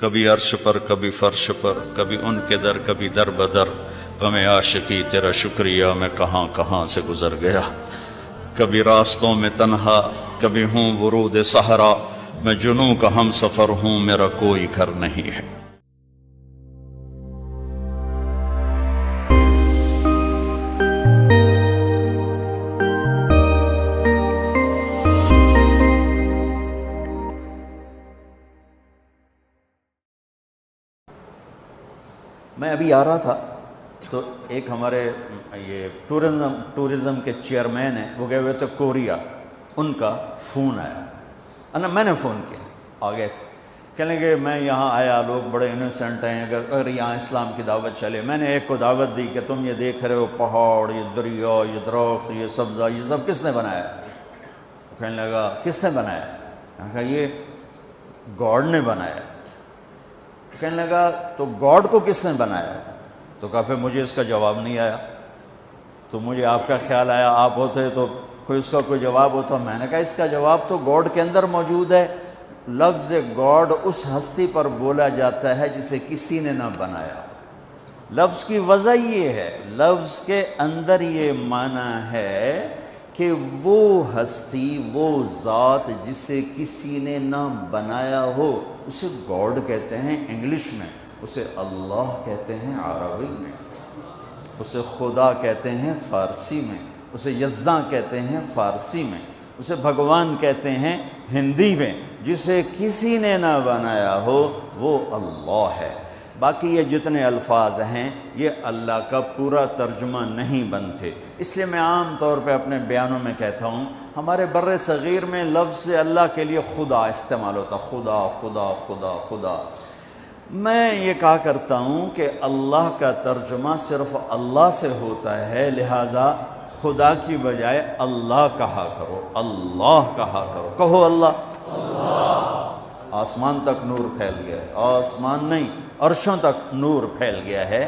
کبھی عرش پر کبھی فرش پر، کبھی ان کے در کبھی در بدر، غم عاشقی تیرا شکریہ میں کہاں کہاں سے گزر گیا، کبھی راستوں میں تنہا کبھی ہوں ورود صحرا، میں جنوں کا ہم سفر ہوں میرا کوئی گھر نہیں ہے۔ میں ابھی آ رہا تھا تو ایک ہمارے یہ ٹورزم کے چیئرمین ہیں، وہ گئے ہوئے تھے کوریا، ان کا فون آیا، میں نے فون کیا، آ گئے تھے، کہنے لگے میں یہاں آیا، لوگ بڑے انوسینٹ ہیں، اگر یہاں اسلام کی دعوت چلے۔ میں نے ایک کو دعوت دی کہ تم یہ دیکھ رہے ہو پہاڑ، یہ دریا، یہ درخت، یہ سبزہ، یہ سب کس نے بنایا؟ کہنے لگا کس نے بنایا؟ میں نے کہا یہ گاڈ نے بنایا۔ کہنے لگا تو گاڈ کو کس نے بنایا؟ تو کہا پھر مجھے اس کا جواب نہیں آیا، تو مجھے آپ کا خیال آیا آپ ہوتے تو کوئی اس کا کوئی جواب ہوتا۔ میں نے کہا اس کا جواب تو گاڈ کے اندر موجود ہے۔ لفظ گاڈ اس ہستی پر بولا جاتا ہے جسے کسی نے نہ بنایا۔ لفظ کی وجہ یہ ہے، لفظ کے اندر یہ معنی ہے کہ وہ ہستی، وہ ذات جسے کسی نے نہ بنایا ہو، اسے گاڈ کہتے ہیں انگلش میں، اسے اللہ کہتے ہیں عربی میں، اسے خدا کہتے ہیں فارسی میں، اسے یزداں کہتے ہیں فارسی میں، اسے بھگوان کہتے ہیں ہندی میں۔ جسے کسی نے نہ بنایا ہو وہ اللہ ہے۔ باقی یہ جتنے الفاظ ہیں یہ اللہ کا پورا ترجمہ نہیں بنتے، اس لیے میں عام طور پہ اپنے بیانوں میں کہتا ہوں ہمارے بر صغیر میں لفظ اللہ کے لیے خدا استعمال ہوتا، خدا خدا خدا خدا۔ میں یہ کہا کرتا ہوں کہ اللہ کا ترجمہ صرف اللہ سے ہوتا ہے، لہٰذا خدا کی بجائے اللہ کہا کرو، اللہ کہا کرو، کہو اللہ۔ آسمان تک نور پھیل گیا ہے، آسمان نہیں عرشوں تک نور پھیل گیا ہے۔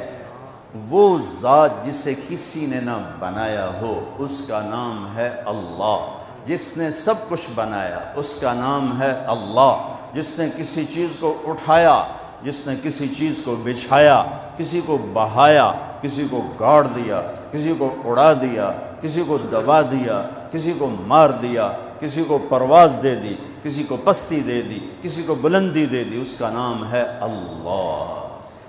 وہ ذات جسے کسی نے نہ بنایا ہو اس کا نام ہے اللہ۔ جس نے سب کچھ بنایا اس کا نام ہے اللہ۔ جس نے کسی چیز کو اٹھایا، جس نے کسی چیز کو بچھایا، کسی کو بہایا، کسی کو گاڑ دیا، کسی کو اڑا دیا، کسی کو دبا دیا، کسی کو مار دیا، کسی کو پرواز دے دی، کسی کو پستی دے دی، کسی کو بلندی دے دی، اس کا نام ہے اللہ۔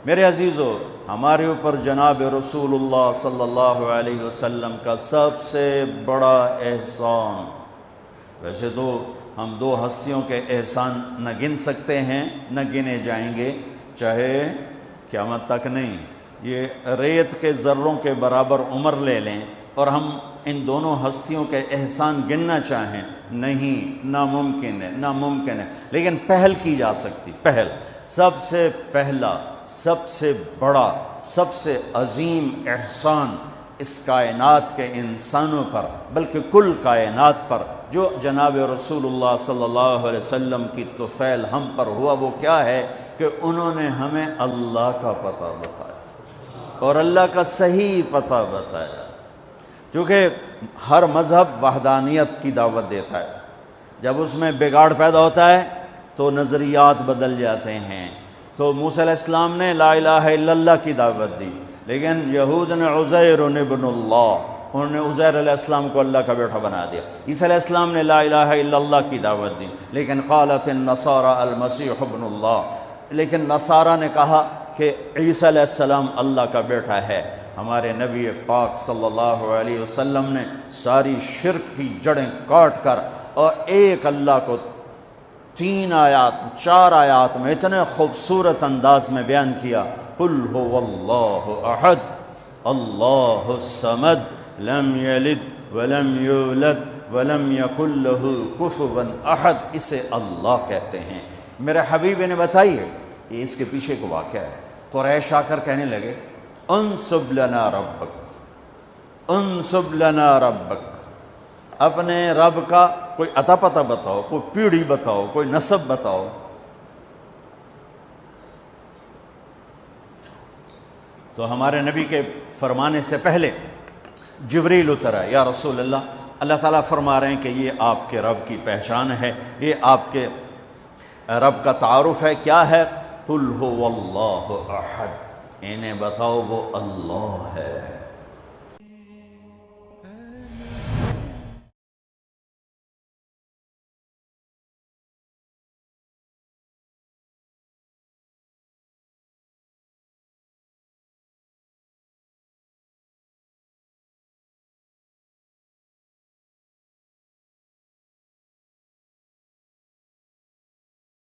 میرے عزیزو، ہمارے اوپر جناب رسول اللہ صلی اللہ علیہ وسلم کا سب سے بڑا احسان، ویسے تو ہم دو ہستیوں کے احسان نہ گن سکتے ہیں، نہ گنے جائیں گے، چاہے قیامت تک نہیں، یہ ریت کے ذروں کے برابر عمر لے لیں اور ہم ان دونوں ہستیوں کے احسان گننا چاہیں، نہیں، ناممکن ہے، ناممکن ہے، لیکن پہل کی جا سکتی۔ پہل، سب سے پہلا، سب سے بڑا، سب سے عظیم احسان اس کائنات کے انسانوں پر، بلکہ کل کائنات پر، جو جناب رسول اللہ صلی اللہ علیہ وسلم کی طفیل ہم پر ہوا، وہ کیا ہے کہ انہوں نے ہمیں اللہ کا پتہ بتایا اور اللہ کا صحیح پتہ بتایا۔ کیونکہ ہر مذہب وحدانیت کی دعوت دیتا ہے، جب اس میں بگاڑ پیدا ہوتا ہے تو نظریات بدل جاتے ہیں۔ تو موسیٰ علیہ السلام نے لا الہ الا اللہ کی دعوت دی، لیکن یہود نے عزیر ابن اللہ، انہوں نے عزیر علیہ السلام کو اللہ کا بیٹا بنا دیا۔ عیسیٰ علیہ السلام نے لا الہ الا اللہ کی دعوت دی، لیکن قالت النصارى المسیح ابن اللہ، لیکن نصارہ نے کہا کہ عیسیٰ علیہ السلام اللہ کا بیٹا ہے۔ ہمارے نبی پاک صلی اللہ علیہ وسلم نے ساری شرک کی جڑیں کاٹ کر اور ایک اللہ کو 4 آیات میں اتنے خوبصورت انداز میں بیان کیا، قل هو اللہ احد اللہ الصمد لم یلد ولم یولد ولم یکن له کفوا احد، اسے اللہ کہتے ہیں۔ میرے حبیب نے بتائیے، اس کے پیچھے کو واقعہ ہے۔ قریش آ کر کہنے لگے انصب لنا ربک، انصب لنا ربک، اپنے رب کا کوئی عطا پتہ بتاؤ، کوئی پیڑھی بتاؤ، کوئی نسب بتاؤ۔ تو ہمارے نبی کے فرمانے سے پہلے جبریل اترا، یا رسول اللہ تعالیٰ فرما رہے ہیں کہ یہ آپ کے رب کی پہچان ہے، یہ آپ کے رب کا تعارف ہے، کیا ہے؟ قل هو اللہ احد، انہیں بتاؤ وہ اللہ ہے۔